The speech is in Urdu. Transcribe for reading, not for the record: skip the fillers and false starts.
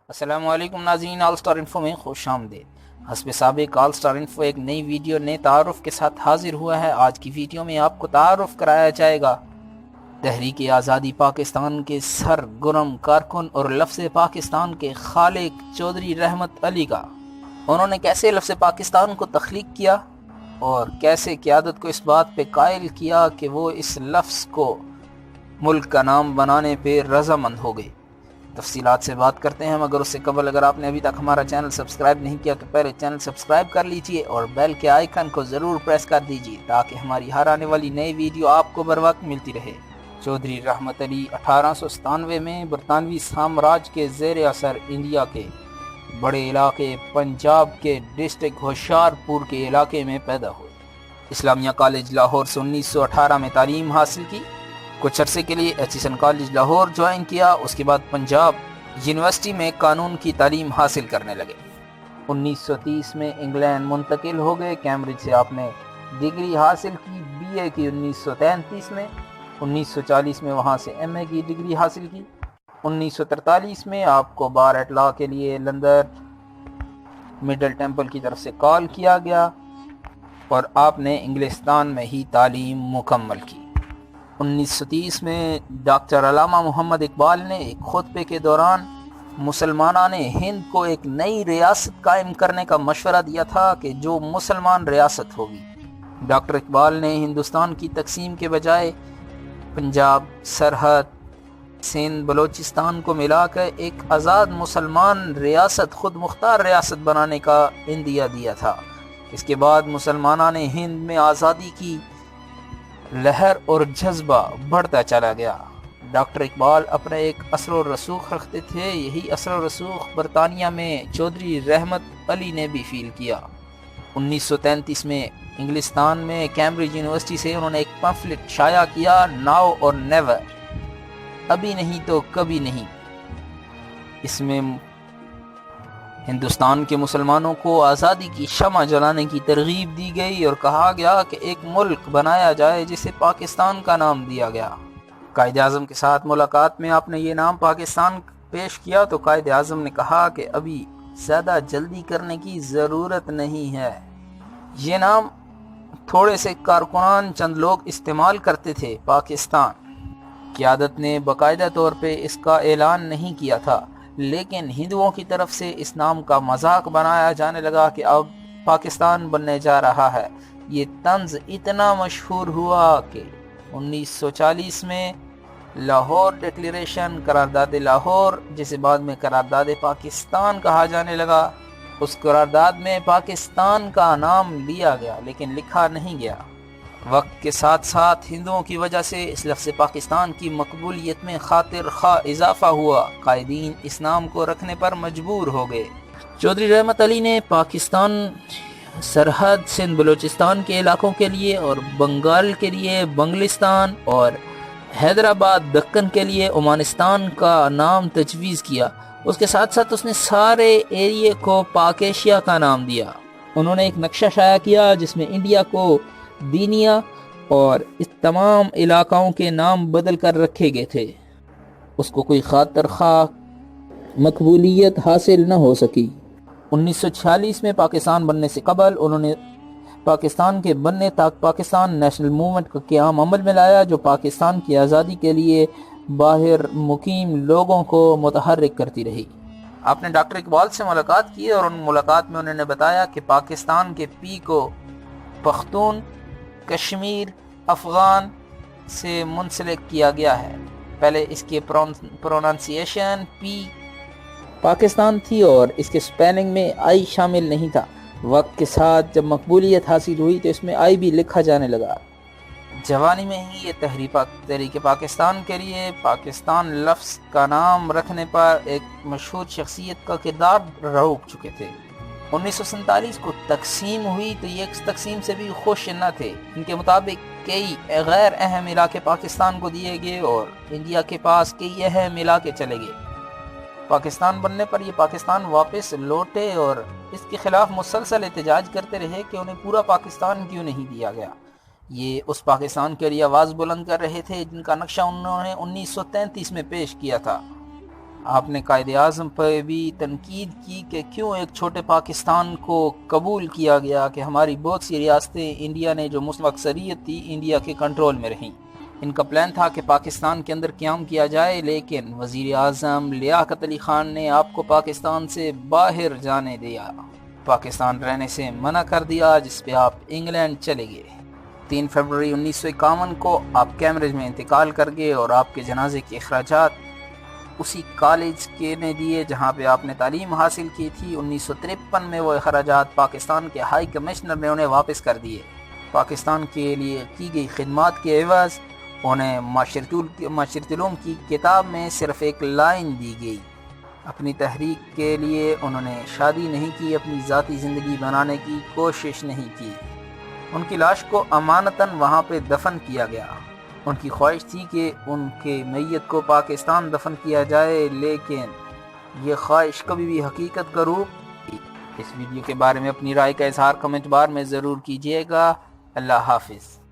السلام علیکم ناظرین، آل سٹار انفو میں خوش آمدید۔ حسب سابق آل سٹار انفو ایک نئی ویڈیو نئے تعارف کے ساتھ حاضر ہوا ہے۔ آج کی ویڈیو میں آپ کو تعارف کرایا جائے گا تحریک آزادی پاکستان کے سرگرم کارکن اور لفظ پاکستان کے خالق چودھری رحمت علی کا۔ انہوں نے کیسے لفظ پاکستان کو تخلیق کیا اور کیسے قیادت کو اس بات پہ قائل کیا کہ وہ اس لفظ کو ملک کا نام بنانے پہ رضامند ہو گئے۔ تفصیلات سے بات کرتے ہیں، مگر اس سے قبل اگر آپ نے ابھی تک ہمارا چینل سبسکرائب نہیں کیا تو پہلے چینل سبسکرائب کر لیجئے اور بیل کے آئیکن کو ضرور پریس کر دیجئے تاکہ ہماری ہر آنے والی نئی ویڈیو آپ کو بر وقت ملتی رہے۔ چودھری رحمت علی 1897 میں برطانوی سامراج کے زیر اثر انڈیا کے بڑے علاقے پنجاب کے ڈسٹرکٹ ہوشیارپور کے علاقے میں پیدا ہوئے۔ اسلامیہ کالج لاہور سے 1918 میں تعلیم حاصل کی۔ کچھ عرصے کے لیے ایچیسن کالج لاہور جوائن کیا، اس کے بعد پنجاب یونیورسٹی میں قانون کی تعلیم حاصل کرنے لگے۔ 1930 میں انگلینڈ منتقل ہو گئے۔ کیمبرج سے آپ نے ڈگری حاصل کی، بی اے کی 1933 میں۔ 1940 میں وہاں سے ایم اے کی ڈگری حاصل کی۔ 1943 میں آپ کو بار ایٹ لا کے لیے لندن مڈل ٹیمپل کی طرف سے کال کیا گیا اور آپ نے انگلستان میں ہی تعلیم مکمل کی۔ 1930 میں ڈاکٹر علامہ محمد اقبال نے ایک خطبے کے دوران مسلمانان ہند کو ایک نئی ریاست قائم کرنے کا مشورہ دیا تھا کہ جو مسلمان ریاست ہوگی۔ ڈاکٹر اقبال نے ہندوستان کی تقسیم کے بجائے پنجاب، سرحد، سندھ، بلوچستان کو ملا کر ایک آزاد مسلمان ریاست، خود مختار ریاست بنانے کا عندیہ دیا تھا۔ اس کے بعد مسلمانان ہند میں آزادی کی لہر اور جذبہ بڑھتا چلا گیا۔ ڈاکٹر اقبال اپنا ایک اثر و رسوخ رکھتے تھے، یہی اثر و رسوخ برطانیہ میں چودھری رحمت علی نے بھی فیل کیا۔ 1933 میں انگلستان میں کیمبرج یونیورسٹی سے انہوں نے ایک پمفلٹ شائع کیا، ناؤ اور نیور، ابھی نہیں تو کبھی نہیں۔ اس میں ہندوستان کے مسلمانوں کو آزادی کی شمع جلانے کی ترغیب دی گئی اور کہا گیا کہ ایک ملک بنایا جائے جسے پاکستان کا نام دیا گیا۔ قائد اعظم کے ساتھ ملاقات میں آپ نے یہ نام پاکستان پیش کیا تو قائد اعظم نے کہا کہ ابھی زیادہ جلدی کرنے کی ضرورت نہیں ہے۔ یہ نام تھوڑے سے کارکنان چند لوگ استعمال کرتے تھے۔ پاکستان قیادت نے باقاعدہ طور پہ اس کا اعلان نہیں کیا تھا، لیکن ہندوؤں کی طرف سے اس نام کا مذاق بنایا جانے لگا کہ اب پاکستان بننے جا رہا ہے۔ یہ طنز اتنا مشہور ہوا کہ 1940 میں لاہور ڈکلیریشن، قرارداد لاہور، جسے بعد میں قرارداد پاکستان کہا جانے لگا، اس قرارداد میں پاکستان کا نام لیا گیا لیکن لکھا نہیں گیا۔ وقت کے ساتھ ساتھ ہندوؤں کی وجہ سے اس لفظ پاکستان کی مقبولیت میں خاطر خواہ اضافہ ہوا۔ قائدین اس نام کو رکھنے پر مجبور ہو گئے۔ چودھری رحمت علی نے پاکستان سرحد سندھ بلوچستان کے علاقوں کے لیے اور بنگال کے لیے بنگلستان اور حیدرآباد دکن کے لیے عمانستان کا نام تجویز کیا۔ اس کے ساتھ ساتھ اس نے سارے ایریے کو پاک ایشیا کا نام دیا۔ انہوں نے ایک نقشہ شائع کیا جس میں انڈیا کو دینیا اور اس تمام علاقوں کے نام بدل کر رکھے گئے تھے۔ اس کو کوئی خاطر خواہ مقبولیت حاصل نہ ہو سکی۔ 1946 میں پاکستان بننے سے قبل انہوں نے پاکستان کے بننے تک پاکستان نیشنل موومنٹ کا قیام عمل میں لایا، جو پاکستان کی آزادی کے لیے باہر مقیم لوگوں کو متحرک کرتی رہی۔ آپ نے ڈاکٹر اقبال سے ملاقات کی اور ان ملاقات میں انہوں نے بتایا کہ پاکستان کے پی کو پختون، کشمیر، افغان سے منسلک کیا گیا ہے۔ پہلے اس کے پروننسیشن پی پاکستان تھی اور اس کے سپیلنگ میں آئی شامل نہیں تھا۔ وقت کے ساتھ جب مقبولیت حاصل ہوئی تو اس میں آئی بھی لکھا جانے لگا۔ جوانی میں ہی یہ تحریک پاکستان کے لیے پاکستان لفظ کا نام رکھنے پر ایک مشہور شخصیت کا کردار روک چکے تھے۔ 1947 کو تقسیم ہوئی تو یہ تقسیم سے بھی خوش نہ تھے۔ ان کے مطابق کئی غیر اہم علاقے پاکستان کو دیے گئے اور انڈیا کے پاس کئی اہم علاقے چلے گئے۔ پاکستان بننے پر یہ پاکستان واپس لوٹے اور اس کے خلاف مسلسل احتجاج کرتے رہے کہ انہیں پورا پاکستان کیوں نہیں دیا گیا۔ یہ اس پاکستان کے لیے آواز بلند کر رہے تھے جن کا نقشہ انہوں نے 1933 میں پیش کیا تھا۔ آپ نے قائد اعظم پہ بھی تنقید کی کہ کیوں ایک چھوٹے پاکستان کو قبول کیا گیا کہ ہماری بہت سی ریاستیں انڈیا نے جو مسلم اکثریت تھی انڈیا کے کنٹرول میں رہیں۔ ان کا پلان تھا کہ پاکستان کے اندر قیام کیا جائے، لیکن وزیر اعظم لیاقت علی خان نے آپ کو پاکستان سے باہر جانے دیا، پاکستان رہنے سے منع کر دیا، جس پہ آپ انگلینڈ چلے گئے۔ 3 فروری 1951 کو آپ کیمبرج میں انتقال کر گئے اور آپ کے جنازے کے اخراجات اسی کالج کے نے دیے جہاں پہ آپ نے تعلیم حاصل کی تھی۔ 1953 میں وہ اخراجات پاکستان کے ہائی کمشنر نے انہیں واپس کر دیے۔ پاکستان کے لیے کی گئی خدمات کے عوض انہیں معاشرتی علوم کی کتاب میں صرف ایک لائن دی گئی۔ اپنی تحریک کے لیے انہوں نے شادی نہیں کی، اپنی ذاتی زندگی بنانے کی کوشش نہیں کی۔ ان کی لاش کو امانتاً وہاں پہ دفن کیا گیا۔ ان کی خواہش تھی کہ ان کے میت کو پاکستان دفن کیا جائے، لیکن یہ خواہش کبھی بھی حقیقت کا روپ۔ اس ویڈیو کے بارے میں اپنی رائے کا اظہار کمنٹ بار میں ضرور کیجیے گا۔ اللہ حافظ۔